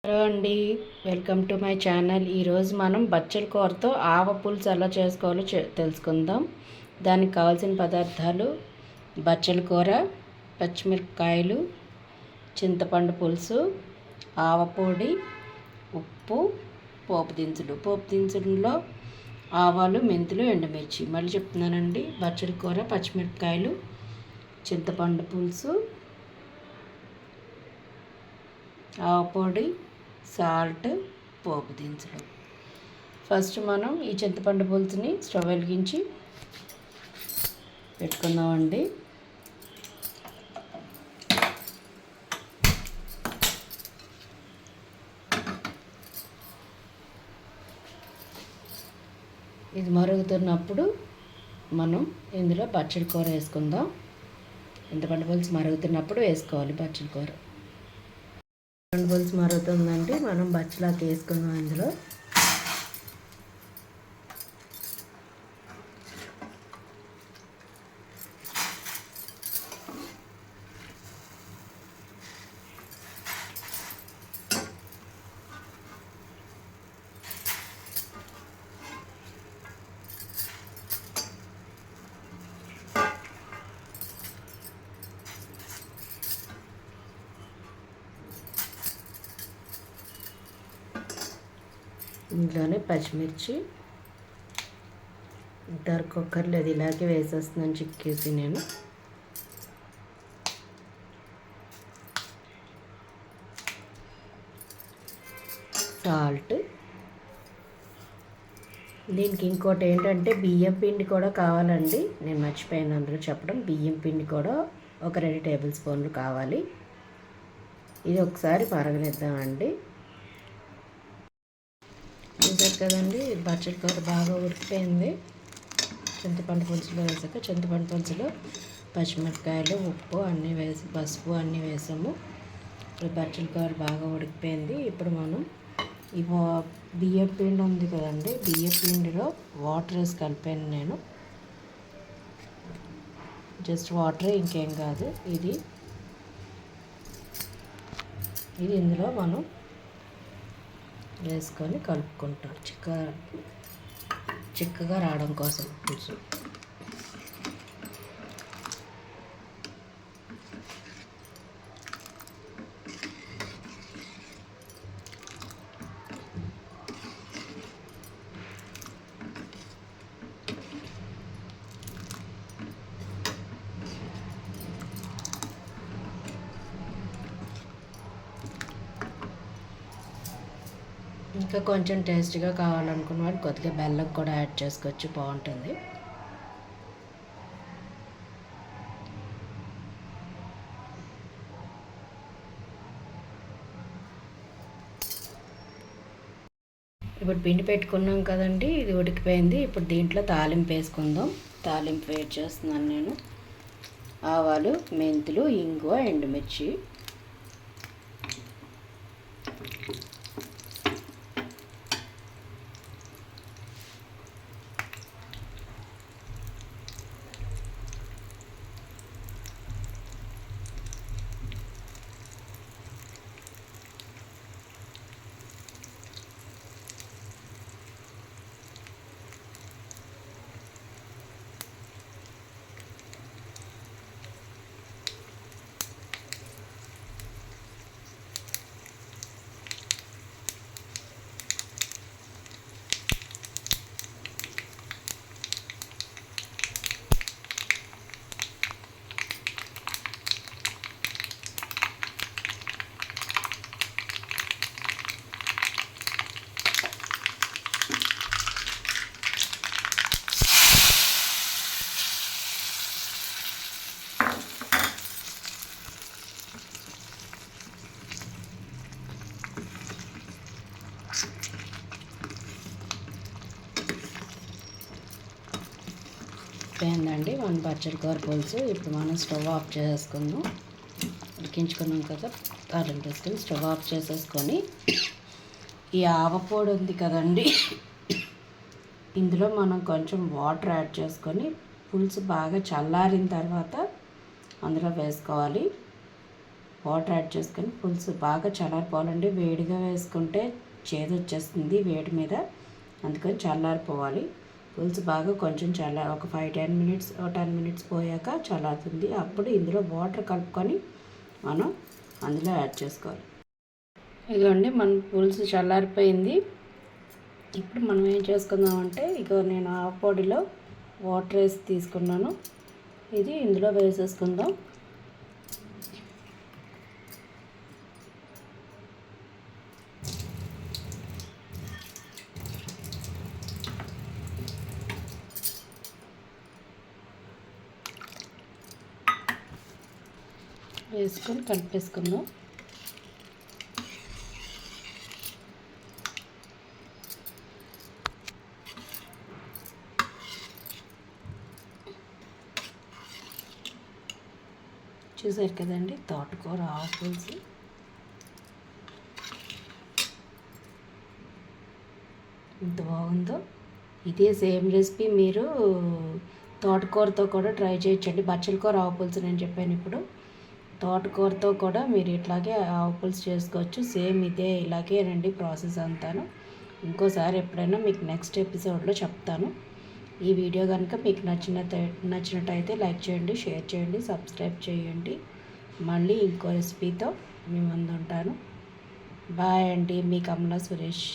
Hello అండి, welcome to my channel. ఈరోజు మనం బచ్చల కూరతో ఆవ పులుసు ఎలా చేసుకోవాలో తెలుసుకుందాం. దానికి కావాల్సిన పదార్థాలు: బచ్చల కూర, పచ్చిమిరపకాయలు, చింతపండు పులుసు, ఆవపొడి, ఉప్పు, పోపు దినుసుల్లో ఆవాలు, మెంతులు, ఎండుమిర్చి. మళ్ళీ చెప్తున్నానండి: బచ్చల కూర, పచ్చిమిరపకాయలు, చింతపండు పులుసు, ఆవపొడి, సాల్ట్, పోపు దినుసులు. ఫస్ట్ మనం ఈ చింతపండు పులుసుని స్టవ్ వెలిగించి పెట్టుకుందామండి. ఇది మరుగుతున్నప్పుడు మనం ఇందులో బచ్చల కూర వేసుకుందాం. చింతపండు పులుసు మరుగుతున్నప్పుడు వేసుకోవాలి బచ్చల కూర. పులుసు మరుగుతుందండి, మనం బచ్చలాకు వేసుకుందాం. ఇందులో ఇంట్లోనే పచ్చిమిర్చి ఇంతవరకు కుక్కర్లేదు, ఇలాగే వేసేస్తున్నాను చిక్కేసి నేను. సాల్ట్. దీనికి ఇంకోటి ఏంటంటే బియ్యం పిండి కూడా కావాలండి, నేను మర్చిపోయాను అందులో చెప్పడం. బియ్యం పిండి కూడా ఒక 2 టేబుల్ స్పూన్లు కావాలి. ఇది ఒకసారి మరగనిద్దామండి. చూసారు కదండి, బచ్చల కూర బాగా ఉడికిపోయింది. చింతపండు పులుసులో వేసాక చింతపండు పులుసులో పచ్చిమిరపకాయలు, ఉప్పు అన్నీ వేసి, పసుపు అన్నీ వేసాము. ఇప్పుడు బచ్చల కూర బాగా ఉడికిపోయింది. ఇప్పుడు మనం ఈ బియ్యం పిండి ఉంది కదండి, బియ్యం పిండిలో వాటర్ వేసి కలిపాను నేను. జస్ట్ వాటరే, ఇంకేం కాదు. ఇది ఇందులో మనం వేసుకొని కలుపుకుంటాం, చిక్కగా రావడం కోసం పులుసు. ఇంకా కొంచెం టేస్టీగా కావాలనుకున్న వాడు కొద్దిగా బెల్లం కూడా యాడ్ చేసుకోవచ్చు, బాగుంటుంది. ఇప్పుడు పిండి పెట్టుకున్నాం కదండి, ఇది ఉడికిపోయింది. ఇప్పుడు దీంట్లో తాలింపు వేసుకుందాం. తాలింపు వేడి చేస్తున్నాను నేను. ఆవాలు, మెంతులు, ఇంగువ, ఎండుమిర్చి. అయిపోయిందండి మన బచ్చల కూర పులుసు. ఇప్పుడు మనం స్టవ్ ఆఫ్ చేసేసుకుందాం. ఉడికించుకున్నాం కదా, తాలింపు వేసుకొని స్టవ్ ఆఫ్ చేసేసుకొని ఈ ఆవపొడి ఉంది కదండి, ఇందులో మనం కొంచెం వాటర్ యాడ్ చేసుకొని పులుసు బాగా చల్లారిన తర్వాత అందులో వేసుకోవాలి. వాటర్ యాడ్ చేసుకొని పులుసు బాగా చల్లారిపోవాలండి. వేడిగా వేసుకుంటే చేదు వచ్చేస్తుంది వేడి మీద, అందుకని చల్లారిపోవాలి. పులుసు బాగా కొంచెం ఒక 10 మినిట్స్ పోయాక చల్లారుతుంది. అప్పుడు ఇందులో వాటర్ కలుపుకొని మనం అందులో యాడ్ చేసుకోవాలి. ఇదిగోండి మన పులుసు చల్లారిపోయింది. ఇప్పుడు మనం ఏం చేసుకుందామంటే నేను ఆ పొడిలో వాటర్ వేసి తీసుకున్నాను. ఇది ఇందులో వేసేసుకుందాం. వేసుకొని కలిపేసుకుందాం. చూసారు కదండి తోటకూర ఆవు పులుసు. ఎంత బాగుందో. ఇదే సేమ్ రెసిపీ మీరు తోటకూరతో కూడా ట్రై చేయొచ్చండి. బచ్చల కూర ఆవు పులుసు నేను చెప్పాను. ఇప్పుడు తోటకూరతో కూడా మీరు ఇట్లాగే ఆవు పులుసు చేసుకోవచ్చు. సేమ్ ఇలాగేనండి ప్రాసెస్ అంతాను. ఇంకోసారి ఎప్పుడైనా మీకు నెక్స్ట్ ఎపిసోడ్లో చెప్తాను. ఈ వీడియో కనుక మీకు నచ్చినట్టయితే లైక్ చేయండి, షేర్ చేయండి, సబ్స్క్రైబ్ చేయండి. మళ్ళీ ఇంకో రెసిపీతో మీ ముందు ఉంటాను. బాయ్ అండి, మీ కమలా సురేష్.